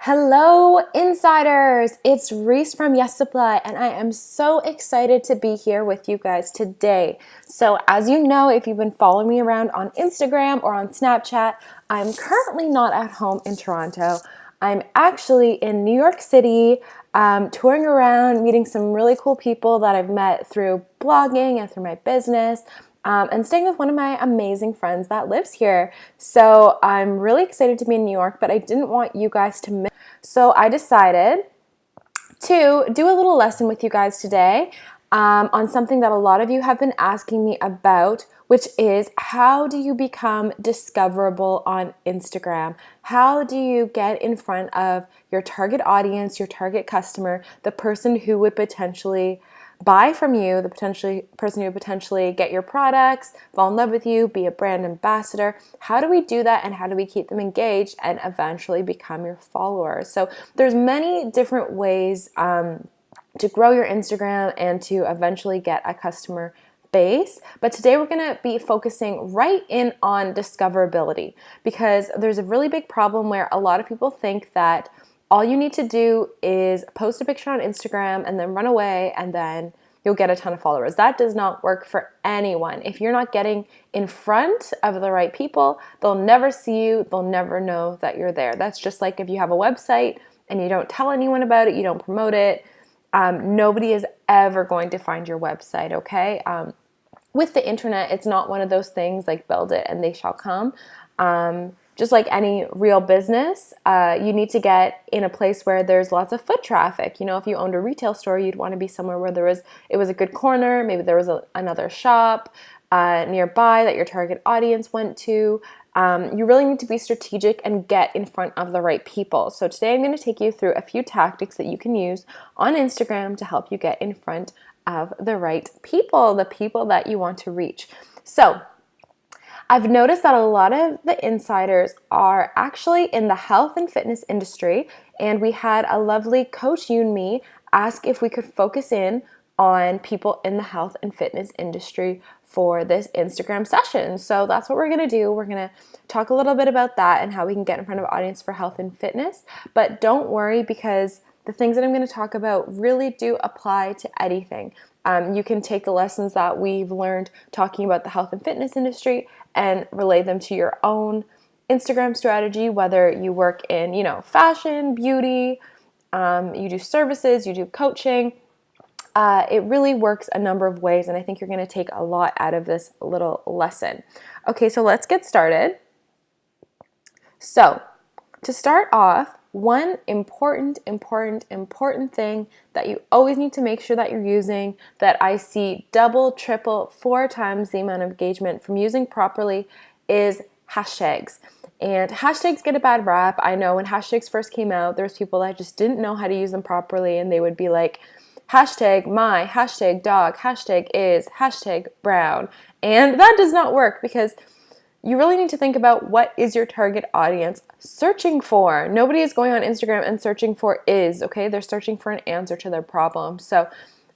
Hello, insiders! It's Reese from Yes Supply, and I am so excited to be here with you guys today. So, as you know, if you've been following me around on Instagram or on Snapchat, I'm currently not at home in Toronto. I'm actually in New York City, touring around, meeting some really cool people that I've met through blogging and through my business. And staying with one of my amazing friends that lives here. So I'm really excited to be in New York, but I didn't want you guys to miss. So I decided to do a little lesson with you guys today on something that a lot of you have been asking me about, which is how do you become discoverable on Instagram? How do you get in front of your target audience, your target customer, the person who would potentially buy from you, the person who would potentially get your products, fall in love with you, be a brand ambassador? How do we do that, and how do we keep them engaged and eventually become your followers? So there's many different ways to grow your Instagram and to eventually get a customer base. But today we're going to be focusing right in on discoverability, because there's a really big problem where a lot of people think that all you need to do is post a picture on Instagram and then run away and then you'll get a ton of followers. That does not work for anyone. If you're not getting in front of the right people, they'll never see you. They'll never know that you're there. That's just like if you have a website and you don't tell anyone about it, you don't promote it, nobody is ever going to find your website, okay? With the internet, it's not one of those things like build it and they shall come. Just like any real business, you need to get in a place where there's lots of foot traffic. You know, if you owned a retail store, you'd want to be somewhere where it was a good corner. Maybe there was another shop nearby that your target audience went to. You really need to be strategic and get in front of the right people. So today I'm going to take you through a few tactics that you can use on Instagram to help you get in front of the right people, the people that you want to reach. So I've noticed that a lot of the insiders are actually in the health and fitness industry, and we had a lovely coach, you and me, ask if we could focus in on people in the health and fitness industry for this Instagram session. So that's what we're going to do. We're going to talk a little bit about that and how we can get in front of an audience for health and fitness. But don't worry, because the things that I'm going to talk about really do apply to anything. You can take the lessons that we've learned talking about the health and fitness industry and relay them to your own Instagram strategy, whether you work in, fashion, beauty, you do services, you do coaching. It really works a number of ways, and I think you're going to take a lot out of this little lesson. Okay, so let's get started. So, to start off, one important thing that you always need to make sure that you're using, that I see double, triple, 4 times the amount of engagement from using properly, is hashtags. And hashtags get a bad rap. I know when hashtags first came out, there's people that just didn't know how to use them properly, and they would be like, hashtag my, hashtag dog, hashtag is, hashtag brown. And that does not work, because you really need to think about what is your target audience searching for. Nobody is going on Instagram and searching for is, okay? They're searching for an answer to their problem. So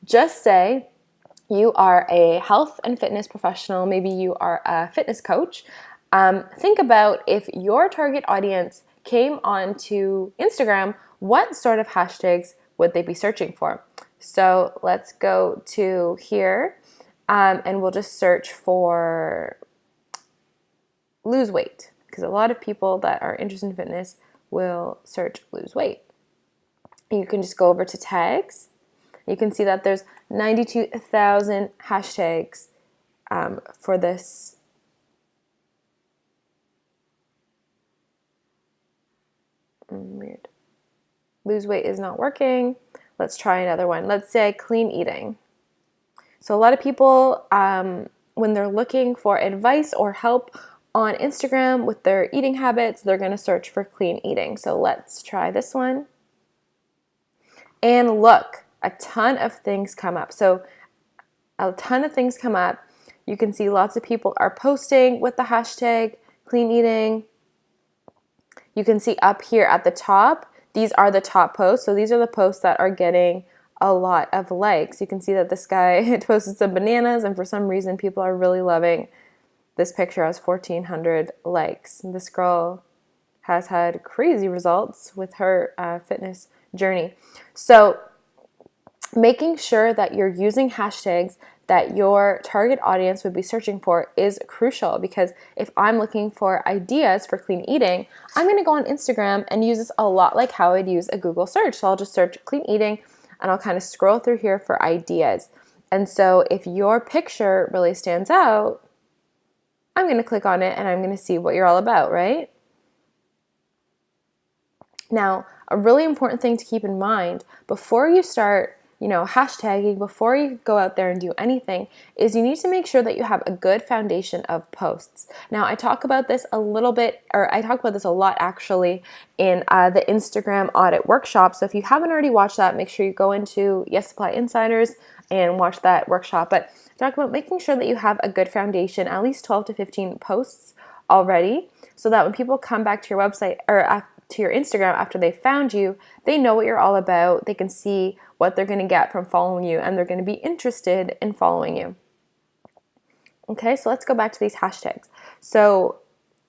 just say you are a health and fitness professional. Maybe you are a fitness coach. Think about, if your target audience came onto Instagram, what sort of hashtags would they be searching for? So let's go to here and we'll just search for lose weight, because a lot of people that are interested in fitness will search lose weight. You can just go over to tags. You can see that there's 92,000 hashtags for this. Weird. Lose weight is not working. Let's try another one. Let's say clean eating. So a lot of people, when they're looking for advice or help on Instagram with their eating habits, they're going to search for clean eating. So let's try this one. And look, a ton of things come up. So a ton of things come up. You can see lots of people are posting with the hashtag clean eating. You can see up here at the top, these are the top posts. So these are the posts that are getting a lot of likes. You can see that this guy posted some bananas, and for some reason people are really loving this picture. Has 1,400 likes. And this girl has had crazy results with her fitness journey. So making sure that you're using hashtags that your target audience would be searching for is crucial, because if I'm looking for ideas for clean eating, I'm going to go on Instagram and use this a lot like how I'd use a Google search. So I'll just search clean eating and I'll kind of scroll through here for ideas. And so if your picture really stands out, I'm going to click on it and I'm going to see what you're all about, right? Now, a really important thing to keep in mind before you start, hashtagging, before you go out there and do anything, is you need to make sure that you have a good foundation of posts. Now, I talk about this a little bit, or I talk about this a lot actually in the Instagram audit workshop. So if you haven't already watched that, make sure you go into Yes Supply Insiders and watch that workshop. But talk about making sure that you have a good foundation, at least 12 to 15 posts already, so that when people come back to your website or to your Instagram after they found you, they know what you're all about. They can see what they're going to get from following you, and they're going to be interested in following you. Okay, so let's go back to these hashtags. So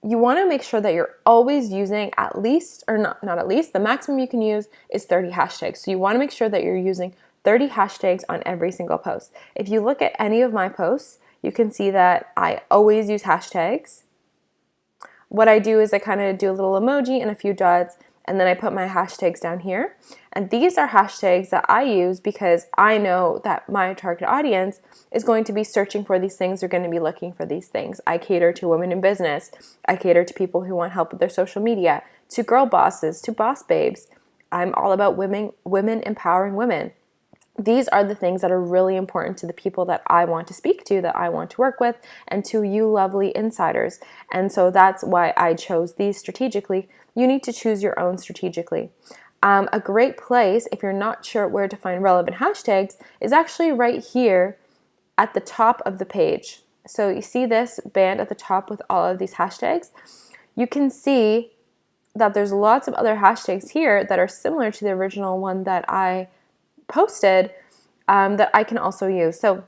you want to make sure that you're always using at least, or not at least, the maximum you can use is 30 hashtags. So you want to make sure that you're using 30 hashtags on every single post. If you look at any of my posts, you can see that I always use hashtags. What I do is I kind of do a little emoji and a few dots, and then I put my hashtags down here. And these are hashtags that I use because I know that my target audience is going to be searching for these things. They're going to be looking for these things. I cater to women in business. I cater to people who want help with their social media, to girl bosses, to boss babes. I'm all about women empowering women. These are the things that are really important to the people that I want to speak to, that I want to work with, and to you lovely insiders. And so that's why I chose these strategically. You need to choose your own strategically. A great place, if you're not sure where to find relevant hashtags, is actually right here at the top of the page. So you see this band at the top with all of these hashtags. You can see that there's lots of other hashtags here that are similar to the original one that I posted that I can also use. So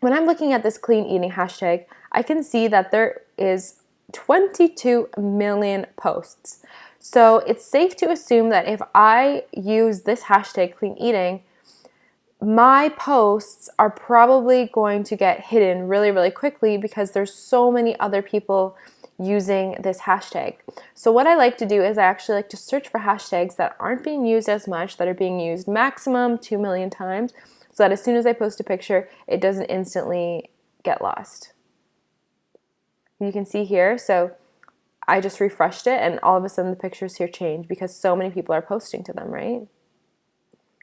when I'm looking at this clean eating hashtag, I can see that there is 22 million posts. So it's safe to assume that if I use this hashtag clean eating, my posts are probably going to get hidden really, really quickly because there's so many other people using this hashtag. So what I like to do is I actually like to search for hashtags that aren't being used as much, that are being used maximum 2 million times, so that as soon as I post a picture, it doesn't instantly get lost. You can see here, so I just refreshed it and all of a sudden the pictures here change because so many people are posting to them, right?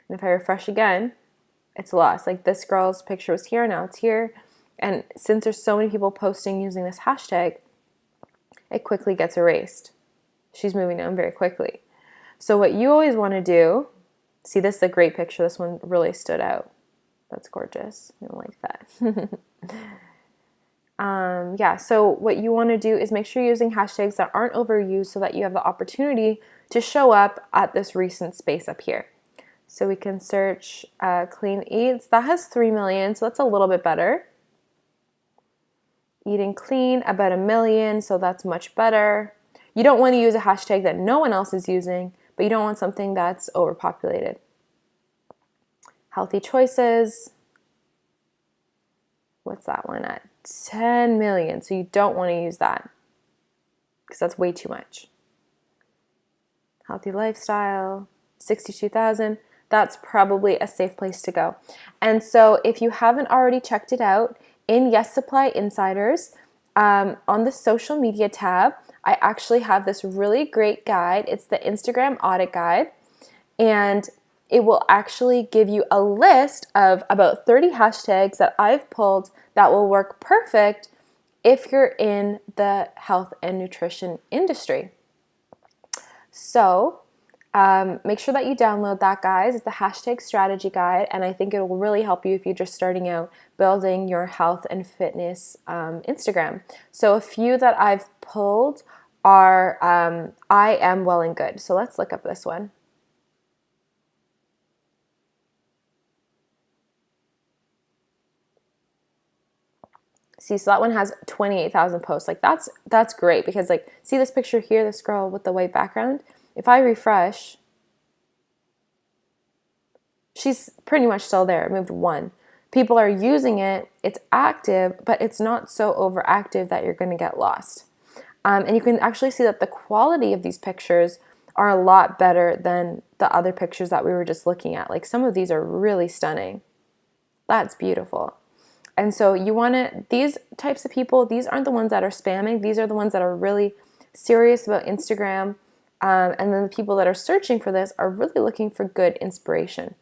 And if I refresh again, it's lost. Like this girl's picture was here, now it's here. And since there's so many people posting using this hashtag, it quickly gets erased. She's moving down very quickly. So what you always want to do, see, this is a great picture. This one really stood out. That's gorgeous. I like that. Yeah, so what you want to do is make sure you're using hashtags that aren't overused so that you have the opportunity to show up at this recent space up here. So we can search clean eats. That has 3 million, so that's a little bit better. Eating clean, about 1 million, so that's much better. You don't want to use a hashtag that no one else is using, but you don't want something that's overpopulated. Healthy choices. What's that one at? 10 million, so you don't want to use that because that's way too much. Healthy lifestyle, 62,000. That's probably a safe place to go. And so if you haven't already checked it out, in Yes Supply Insiders, on the social media tab, I actually have this really great guide. It's the Instagram audit guide, and it will actually give you a list of about 30 hashtags that I've pulled that will work perfect if you're in the health and nutrition industry. So make sure that you download that, guys. It's a hashtag strategy guide, and I think it will really help you if you're just starting out building your health and fitness Instagram. So a few that I've pulled are I am well and good. So let's look up this one. See, so that one has 28,000 posts. Like that's great because like, see this picture here, this girl with the white background? If I refresh, she's pretty much still there. It moved one. People are using it, it's active, but it's not so overactive that you're going to get lost. And you can actually see that the quality of these pictures are a lot better than the other pictures that we were just looking at. Like some of these are really stunning. That's beautiful. And so you want to, these types of people, these aren't the ones that are spamming. These are the ones that are really serious about Instagram. And then the people that are searching for this are really looking for good inspiration.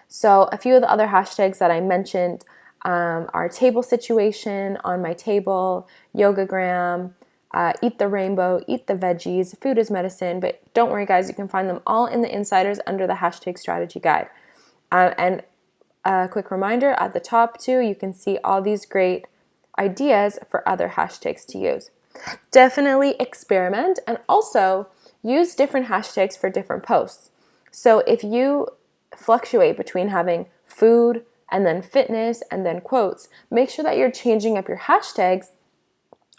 So a few of the other hashtags that I mentioned are table situation, on my table, yogagram, eat the rainbow, eat the veggies, food is medicine. But don't worry, guys, you can find them all in the insiders under the hashtag strategy guide. And a quick reminder, at the top too, you can see all these great ideas for other hashtags to use. Definitely experiment and also use different hashtags for different posts. So if you fluctuate between having food and then fitness and then quotes, make sure that you're changing up your hashtags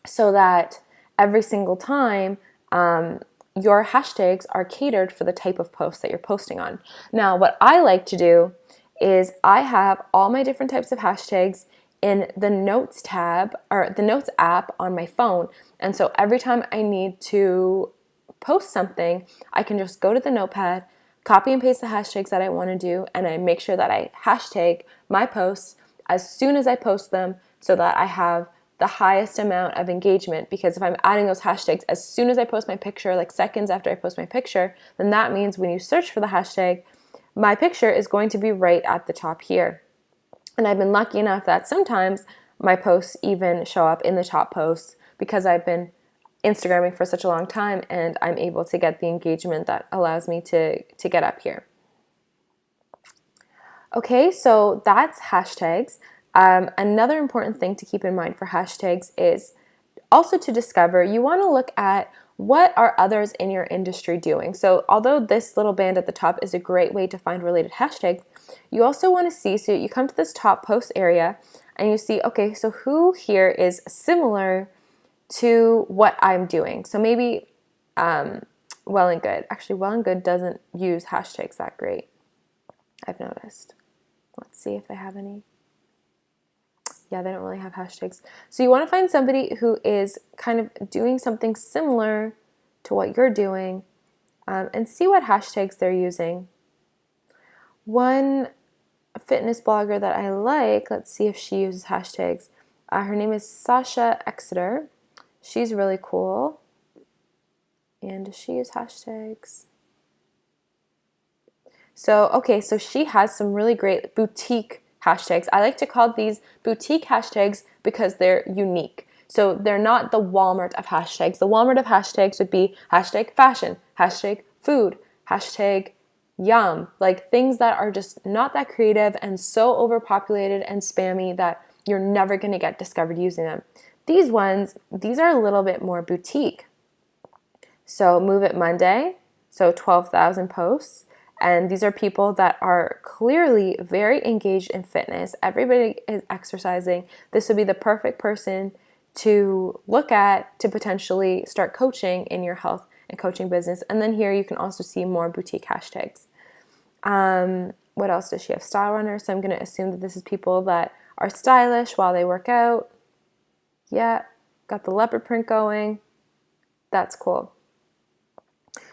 so that every single time your hashtags are catered for the type of post that you're posting on. Now, what I like to do is I have all my different types of hashtags in the notes tab or the notes app on my phone. And so every time I need to post something, I can just go to the notepad, copy and paste the hashtags that I want to do, and I make sure that I hashtag my posts as soon as I post them so that I have the highest amount of engagement. Because if I'm adding those hashtags as soon as I post my picture, like seconds after I post my picture, then that means when you search for the hashtag, my picture is going to be right at the top here. And I've been lucky enough that sometimes my posts even show up in the top posts because I've been Instagramming for such a long time and I'm able to get the engagement that allows me to get up here. Okay, so that's hashtags. Another important thing to keep in mind for hashtags is also to discover, you want to look at what are others in your industry doing. So although this little band at the top is a great way to find related hashtags, you also want to see, so you come to this top post area and you see, okay, so who here is similar to what I'm doing? So maybe Well and Good. Actually, Well and Good doesn't use hashtags that great, I've noticed. Let's see if they have any. Yeah, they don't really have hashtags. So you want to find somebody who is kind of doing something similar to what you're doing and see what hashtags they're using. One fitness blogger that I like, let's see if she uses hashtags. Her name is Sasha Exeter. She's really cool. And does she use hashtags? So, okay, so she has some really great boutique hashtags. I like to call these boutique hashtags because they're unique. So they're not the Walmart of hashtags. The Walmart of hashtags would be hashtag fashion, hashtag food, hashtag yum, like things that are just not that creative and so overpopulated and spammy that you're never going to get discovered using them. These ones, these are a little bit more boutique. So Move It Monday, so 12,000 posts. And these are people that are clearly very engaged in fitness. Everybody is exercising. This would be the perfect person to look at to potentially start coaching in your health and coaching business. And then here you can also see more boutique hashtags. What else does she have? Style Runner. So I'm going to assume that this is people that are stylish while they work out. Yeah, got the leopard print going. That's cool.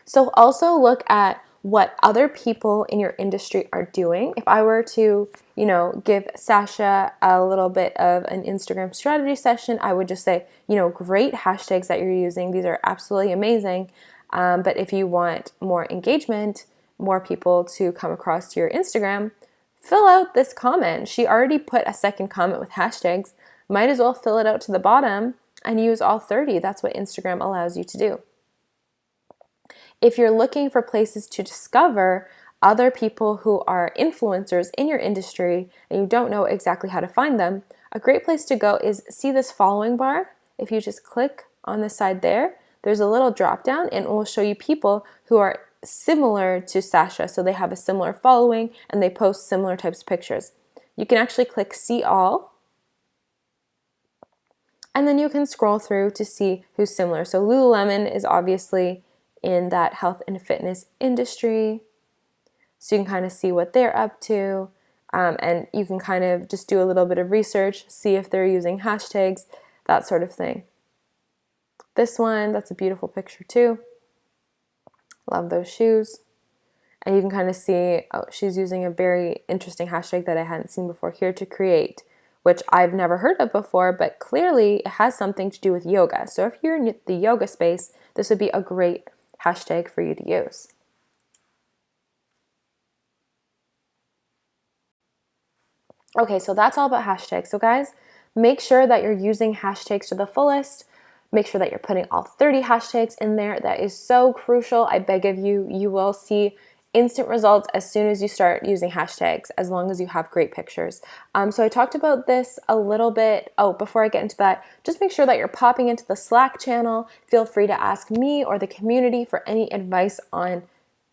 So also look at what other people in your industry are doing. If I were to, give Sasha a little bit of an Instagram strategy session, I would just say, great hashtags that you're using. These are absolutely amazing. But if you want more engagement, more people to come across to your Instagram, fill out this comment. She already put a second comment with hashtags. Might as well fill it out to the bottom and use all 30. That's what Instagram allows you to do. If you're looking for places to discover other people who are influencers in your industry and you don't know exactly how to find them, a great place to go is see this following bar. If you just click on the side there, there's a little drop down and it will show you people who are similar to Sasha. So they have a similar following and they post similar types of pictures. You can actually click see all. And then you can scroll through to see who's similar. So Lululemon is obviously in that health and fitness industry. So you can kind of see what they're up to. And you can kind of just do a little bit of research, see if they're using hashtags, that sort of thing. This one, that's a beautiful picture too. Love those shoes. And you can kind of see, oh, she's using a very interesting hashtag that I hadn't seen before here, to create, which I've never heard of before, but clearly it has something to do with yoga. So if you're in the yoga space, this would be a great hashtag for you to use. Okay, so that's all about hashtags. So guys, make sure that you're using hashtags to the fullest. Make sure that you're putting all 30 hashtags in there. That is so crucial. I beg of you, you will see instant results as soon as you start using hashtags, as long as you have great pictures. So I talked about this a little bit. Oh, before I get into that, just make sure that you're popping into the Slack channel. Feel free to ask me or the community for any advice on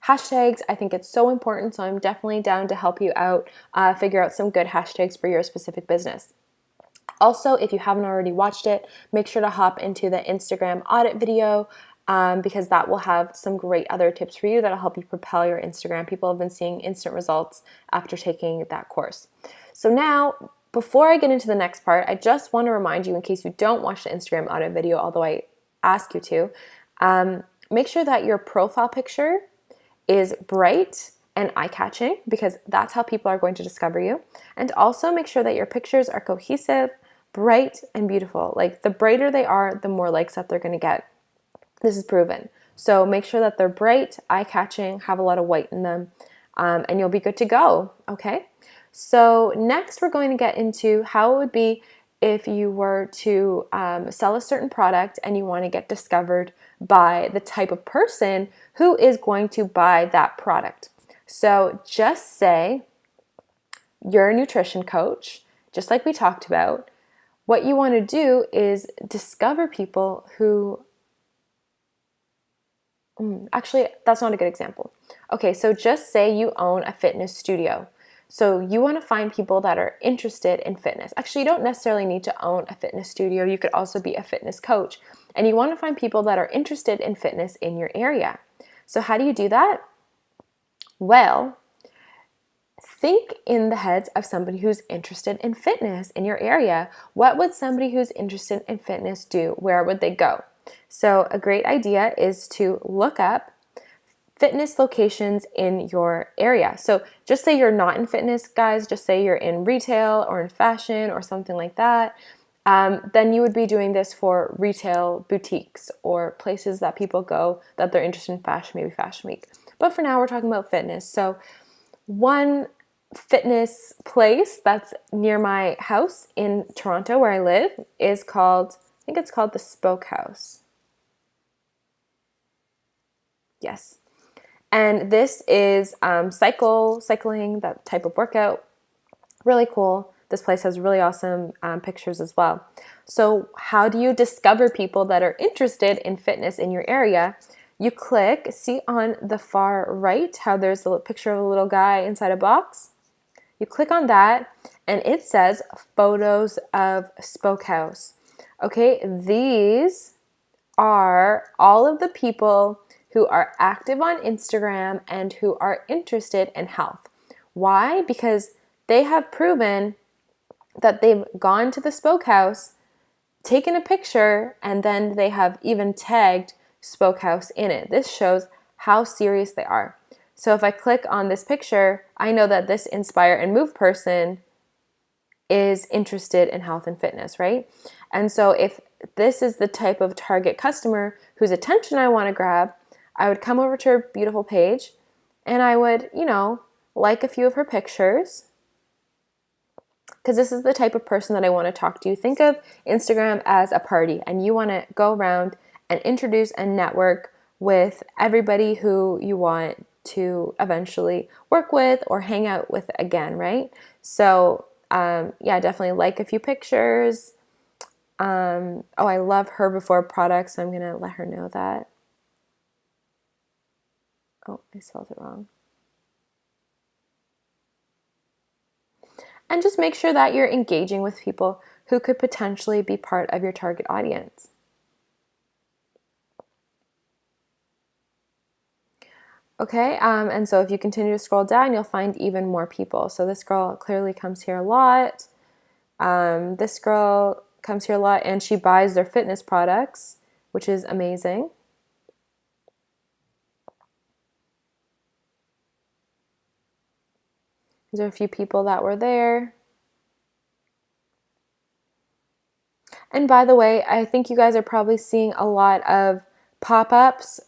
hashtags. I think it's so important, so I'm definitely down to help you out, figure out some good hashtags for your specific business. Also, if you haven't already watched it, make sure to hop into the Instagram audit video, because that will have some great other tips for you that'll help you propel your Instagram. People have been seeing instant results after taking that course. So now, before I get into the next part, I just want to remind you, in case you don't watch the Instagram audit video, although I ask you to, make sure that your profile picture is bright and eye-catching, because that's how people are going to discover you. And also make sure that your pictures are cohesive, bright, and beautiful. Like, the brighter they are, the more likes that they're going to get. This is proven. So make sure that they're bright, eye-catching, have a lot of white in them, and you'll be good to go, okay? So next we're going to get into how it would be if you were to sell a certain product and you want to get discovered by the type of person who is going to buy that product. So just say you're a nutrition coach, just like we talked about. What you want to do is discover people who... Actually, that's not a good example. Okay, so just say you own a fitness studio. So you want to find people that are interested in fitness. Actually, you don't necessarily need to own a fitness studio. You could also be a fitness coach. And you want to find people that are interested in fitness in your area. So how do you do that? Well, think in the heads of somebody who's interested in fitness in your area. What would somebody who's interested in fitness do? Where would they go? So a great idea is to look up fitness locations in your area. So just say you're not in fitness, guys, just say you're in retail or in fashion or something like that. Then you would be doing this for retail boutiques or places that people go that they're interested in fashion, maybe Fashion Week. But for now, we're talking about fitness. So one fitness place that's near my house in Toronto, where I live, is called, I think it's called the Spoke House. Yes. And this is cycling, that type of workout. Really cool. This place has really awesome pictures as well. So how do you discover people that are interested in fitness in your area? You click, see on the far right how there's a picture of a little guy inside a box? You click on that and it says photos of Spoke House. Okay, these are all of the people who are active on Instagram and who are interested in health. Why? Because they have proven that they've gone to the Spoke House, taken a picture, and then they have even tagged Spoke House in it. This shows how serious they are. So if I click on this picture, I know that this Inspire and Move person is interested in health and fitness, right? And so if this is the type of target customer whose attention I want to grab, I would come over to her beautiful page and I would, like a few of her pictures, because this is the type of person that I want to talk to. Think of Instagram as a party, and you want to go around and introduce and network with everybody who you want to eventually work with or hang out with again, right? So yeah, definitely like a few pictures. Oh, I love Her Before products, so I'm going to let her know that. Oh, I spelled it wrong. And just make sure that you're engaging with people who could potentially be part of your target audience. Okay, and so if you continue to scroll down, you'll find even more people. So this girl clearly comes here a lot. This girl comes here a lot, and she buys their fitness products, which is amazing. These are a few people that were there. And by the way, I think you guys are probably seeing a lot of pop-ups,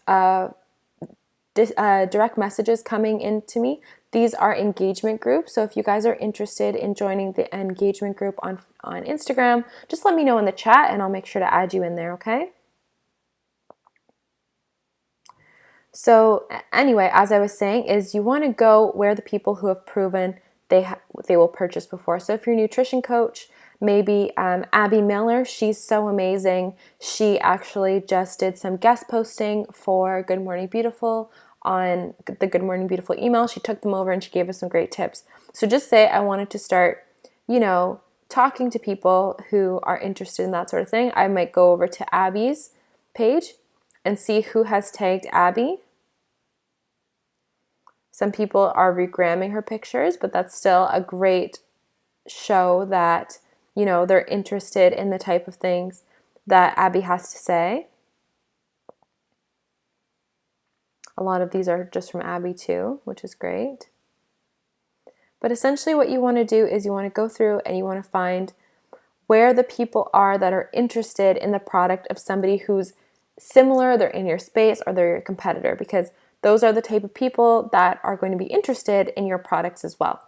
direct messages coming into me. These are engagement groups. So if you guys are interested in joining the engagement group on Instagram, just let me know in the chat and I'll make sure to add you in there, okay? So anyway, as I was saying, is you want to go where the people who have proven they will purchase before. So if you're a nutrition coach, maybe Abby Miller, she's so amazing. She actually just did some guest posting for Good Morning Beautiful on the Good Morning Beautiful email. She took them over and she gave us some great tips. So just say I wanted to start, talking to people who are interested in that sort of thing. I might go over to Abby's page and see who has tagged Abby. Some people are regramming her pictures, but that's still a great show that, they're interested in the type of things that Abby has to say. A lot of these are just from Abby too, which is great. But essentially what you want to do is you want to go through and you want to find where the people are that are interested in the product of somebody who's similar, they're in your space, or they're your competitor, because those are the type of people that are going to be interested in your products as well.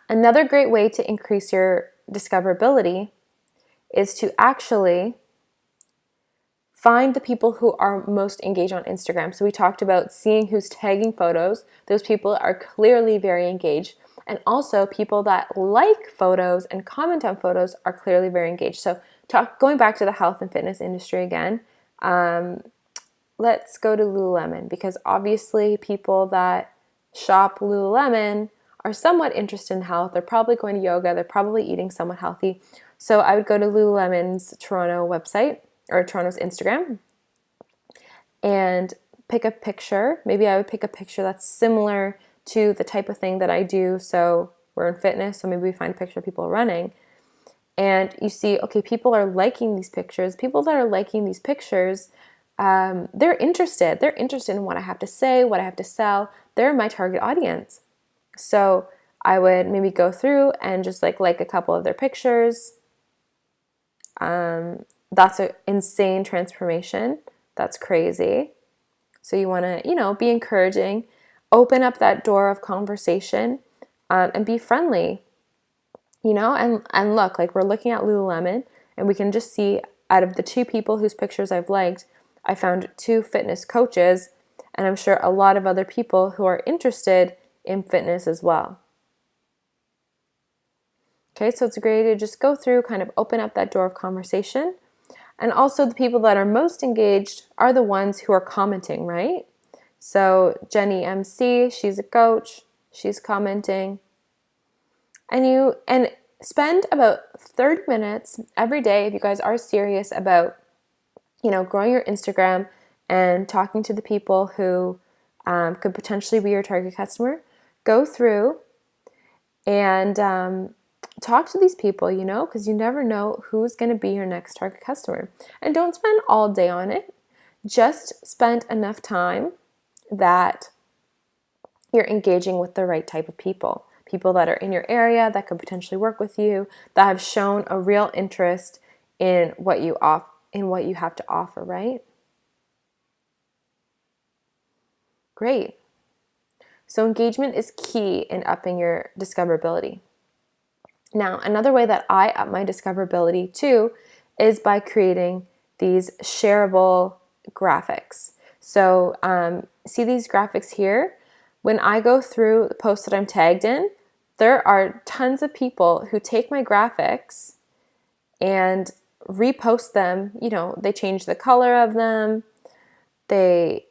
Another great way to increase your discoverability is to actually find the people who are most engaged on Instagram. So we talked about seeing who's tagging photos. Those people are clearly very engaged. And also people that like photos and comment on photos are clearly very engaged. So going back to the health and fitness industry again, let's go to Lululemon, because obviously people that shop Lululemon are somewhat interested in health. They're probably going to yoga. They're probably eating somewhat healthy. So I would go to Lululemon's Toronto website or Toronto's Instagram and pick a picture. Maybe I would pick a picture that's similar to the type of thing that I do. So we're in fitness, so maybe we find a picture of people running. And you see, okay, people are liking these pictures. People that are liking these pictures, they're interested. They're interested in what I have to say, what I have to sell. They're my target audience. So I would maybe go through and just like a couple of their pictures. That's an insane transformation. That's crazy. So you want to, be encouraging, open up that door of conversation, and be friendly. And look, like we're looking at Lululemon and we can just see out of the 2 people whose pictures I've liked, I found 2 fitness coaches, and I'm sure a lot of other people who are interested in fitness as well. Okay, so it's great to just go through, kind of open up that door of conversation. And also the people that are most engaged are the ones who are commenting, right? So Jenny MC, she's a coach, she's commenting. And spend about 30 minutes every day if you guys are serious about, growing your Instagram and talking to the people who could potentially be your target customer. Go through and talk to these people, because you never know who's going to be your next target customer. And don't spend all day on it. Just spend enough time that you're engaging with the right type of people. People that are in your area that could potentially work with you, that have shown a real interest in what you have to offer, right? Great. So engagement is key in upping your discoverability. Now, another way that I up my discoverability too is by creating these shareable graphics. So see these graphics here? When I go through the posts that I'm tagged in, there are tons of people who take my graphics and repost them. They change the color of them. They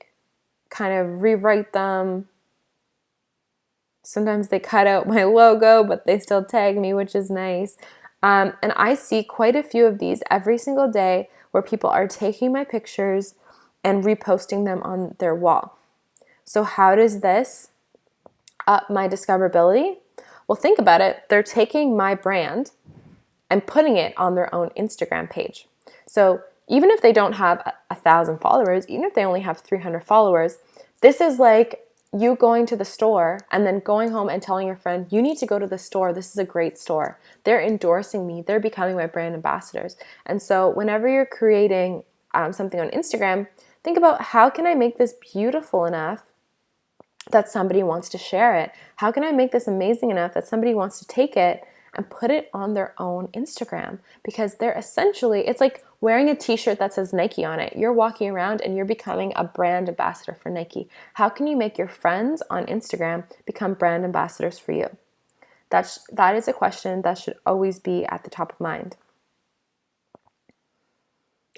kind of rewrite them. Sometimes they cut out my logo, but they still tag me, which is nice. And I see quite a few of these every single day where people are taking my pictures and reposting them on their wall. So how does this up my discoverability? Well, think about it. They're taking my brand and putting it on their own Instagram page. So even if they don't have 1,000 followers, even if they only have 300 followers, this is like you going to the store and then going home and telling your friend, you need to go to the store. This is a great store. They're endorsing me. They're becoming my brand ambassadors. And so whenever you're creating something on Instagram, think about, how can I make this beautiful enough that somebody wants to share it? How can I make this amazing enough that somebody wants to take it and put it on their own Instagram? Because they're essentially, it's like wearing a t-shirt that says Nike on it. You're walking around and you're becoming a brand ambassador for Nike. How can you make your friends on Instagram become brand ambassadors for you? That is a question that should always be at the top of mind.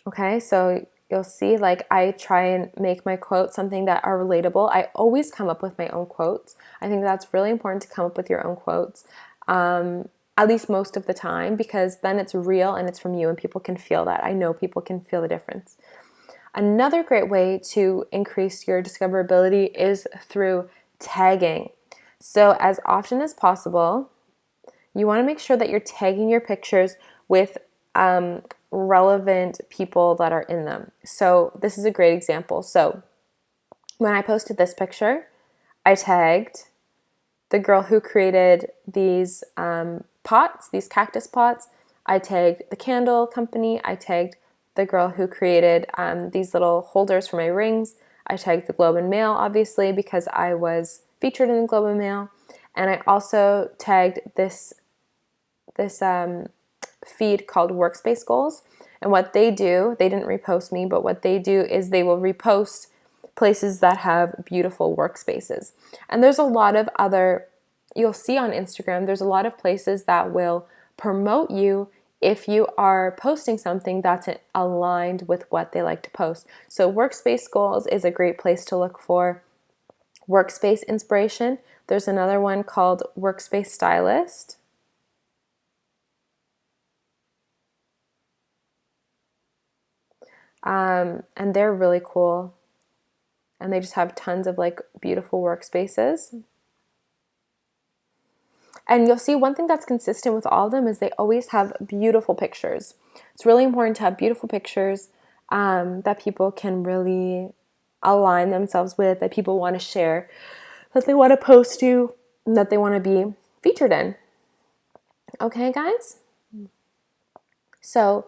Okay, so you'll see, like, I try and make my quotes something that are relatable. I always come up with my own quotes. I think that's really important to come up with your own quotes, at least most of the time, because then it's real and it's from you and people can feel that. I know people can feel the difference. Another great way to increase your discoverability is through tagging. So as often as possible, you want to make sure that you're tagging your pictures with relevant people that are in them. So this is a great example. So when I posted this picture, I tagged the girl who created these pots, these cactus pots. I tagged the candle company. I tagged the girl who created these little holders for my rings. I tagged the Globe and Mail, obviously, because I was featured in the Globe and Mail. And I also tagged this feed called Workspace Goals. And what they do, they didn't repost me, but what they do is they will repost places that have beautiful workspaces. And there's a lot of other, you'll see on Instagram, there's a lot of places that will promote you if you are posting something that's aligned with what they like to post. So Workspace Goals is a great place to look for workspace inspiration. There's another one called Workspace Stylist. And they're really cool. And they just have tons of like beautiful workspaces. And you'll see one thing that's consistent with all of them is they always have beautiful pictures. It's really important to have beautiful pictures that people can really align themselves with, that people want to share, that they want to post to, and that they want to be featured in. Okay, guys? So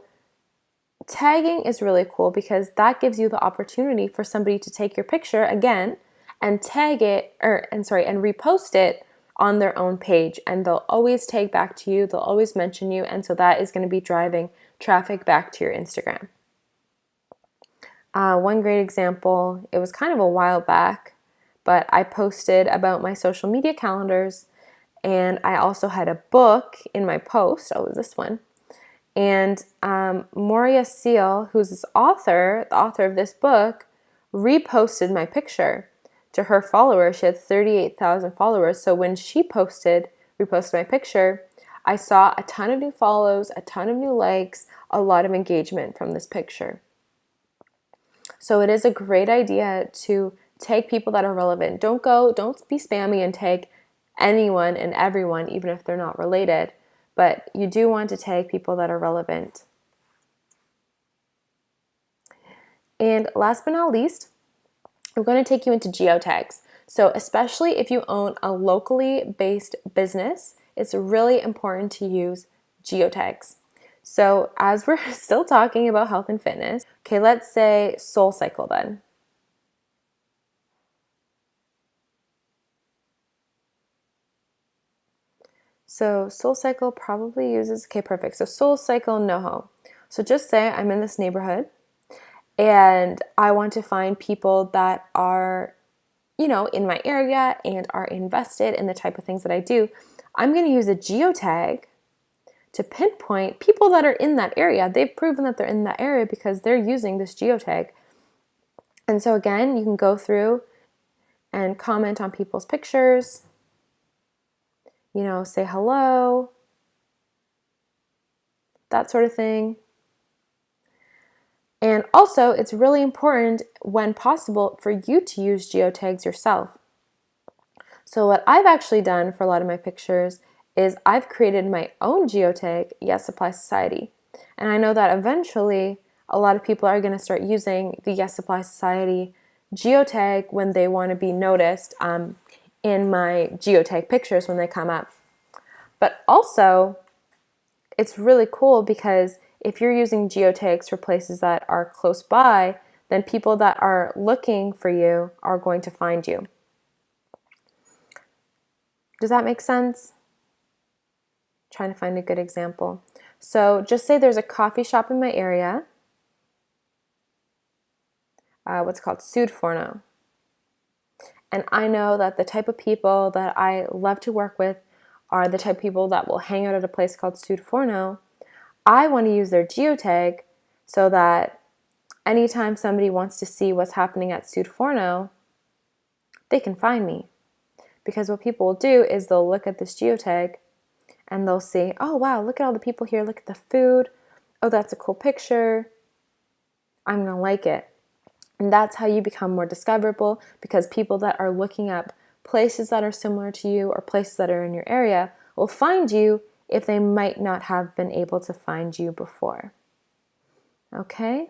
tagging is really cool because that gives you the opportunity for somebody to take your picture again and tag it, and repost it on their own page, and they'll always tag back to you, they'll always mention you, and so that is going to be driving traffic back to your Instagram. One great example, it was kind of a while back, but I posted about my social media calendars, and I also had a book in my post. Oh, it was this one. And Moria Seal, who's the author of this book, reposted my picture to her followers. She had 38,000 followers. So when she reposted my picture, I saw a ton of new follows, a ton of new likes, a lot of engagement from this picture. So it is a great idea to tag people that are relevant. Don't be spammy and tag anyone and everyone, even if they're not related. But you do want to tag people that are relevant. And last but not least, I'm going to take you into geotags. So especially if you own a locally based business, it's really important to use geotags. So as we're still talking about health and fitness, okay, let's say SoulCycle then. So SoulCycle probably uses, okay, perfect. So SoulCycle NoHo. So just say I'm in this neighborhood and I want to find people that are, in my area and are invested in the type of things that I do. I'm going to use a geotag to pinpoint people that are in that area. They've proven that they're in that area because they're using this geotag. And so again, you can go through and comment on people's pictures, say hello, that sort of thing. And also, it's really important when possible for you to use geotags yourself. So what I've actually done for a lot of my pictures is I've created my own geotag, Yes Supply Society. And I know that eventually a lot of people are going to start using the Yes Supply Society geotag when they want to be noticed in my geotag pictures when they come up. But also, it's really cool because if you're using geotags for places that are close by, then people that are looking for you are going to find you. Does that make sense? Trying to find a good example. So just say there's a coffee shop in my area, what's called Sud Forno. And I know that the type of people that I love to work with are the type of people that will hang out at a place called Sud Forno. I want to use their geotag so that anytime somebody wants to see what's happening at Sud Forno, they can find me. Because what people will do is they'll look at this geotag and they'll see, oh wow, look at all the people here, look at the food. Oh, that's a cool picture. I'm gonna like it. And that's how you become more discoverable, because people that are looking up places that are similar to you or places that are in your area will find you if they might not have been able to find you before. Okay?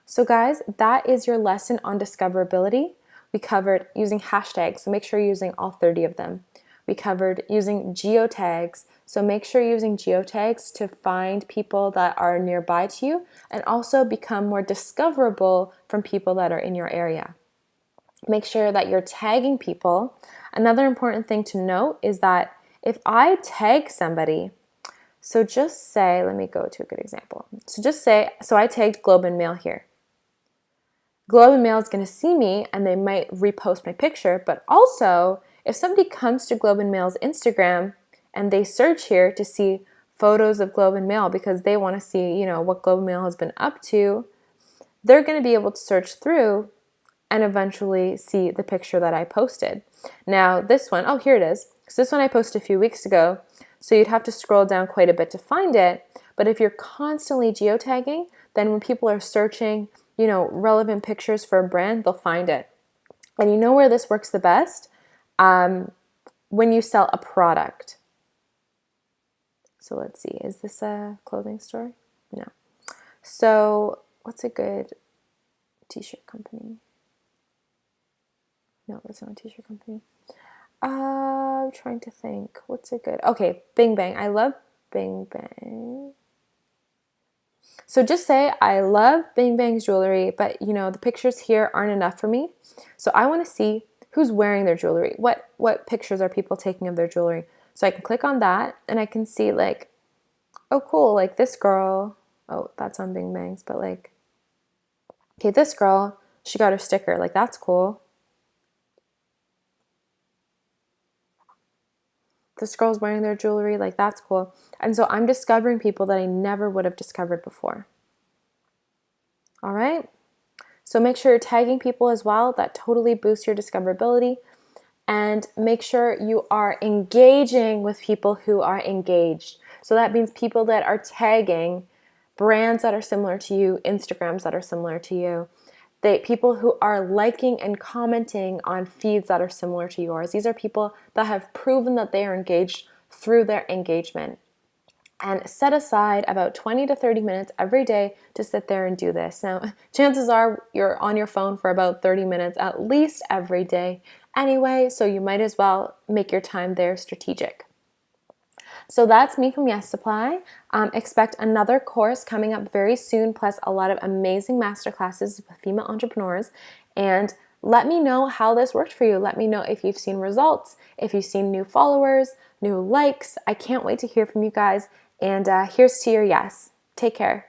So guys, that is your lesson on discoverability. We covered using hashtags, so make sure you're using all 30 of them. We covered using geotags, so make sure you're using geotags to find people that are nearby to you and also become more discoverable from people that are in your area. Make sure that you're tagging people. Another important thing to note is that if I tag somebody, so just say, let me go to a good example. So just say, so I tagged Globe and Mail here. Globe and Mail is going to see me and they might repost my picture, but also if somebody comes to Globe and Mail's Instagram and they search here to see photos of Globe and Mail because they want to see, you know, what Globe and Mail has been up to, they're going to be able to search through and eventually see the picture that I posted. Now this one, oh here it is. So this one I posted a few weeks ago, so you'd have to scroll down quite a bit to find it, but if you're constantly geotagging, then when people are searching, you know, relevant pictures for a brand, they'll find it. And you know where this works the best? When you sell a product. So let's see, is this a clothing store? No. So what's a good t-shirt company? No, that's not a t-shirt company. I'm trying to think. What's a good? Okay, Bing Bang. I love Bing Bang. So just say I love Bing Bang's jewelry, but you know, the pictures here aren't enough for me. So I want to see who's wearing their jewelry. What pictures are people taking of their jewelry? So I can click on that and I can see like, oh cool, like this girl. Oh, that's on Bing Bang's, but like, okay, this girl, she got her sticker. Like that's cool. This girl's wearing their jewelry, like that's cool. And so I'm discovering people that I never would have discovered before. All right? So make sure you're tagging people as well. That totally boosts your discoverability. And make sure you are engaging with people who are engaged. So that means people that are tagging brands that are similar to you, Instagrams that are similar to you, people who are liking and commenting on feeds that are similar to yours. These are people that have proven that they are engaged through their engagement. And set aside about 20 to 30 minutes every day to sit there and do this. Now, chances are you're on your phone for about 30 minutes at least every day anyway, so you might as well make your time there strategic. So that's me from Yes Supply. Expect another course coming up very soon, plus a lot of amazing masterclasses with female entrepreneurs. And let me know how this worked for you. Let me know if you've seen results, if you've seen new followers, new likes. I can't wait to hear from you guys. And here's to your yes. Take care.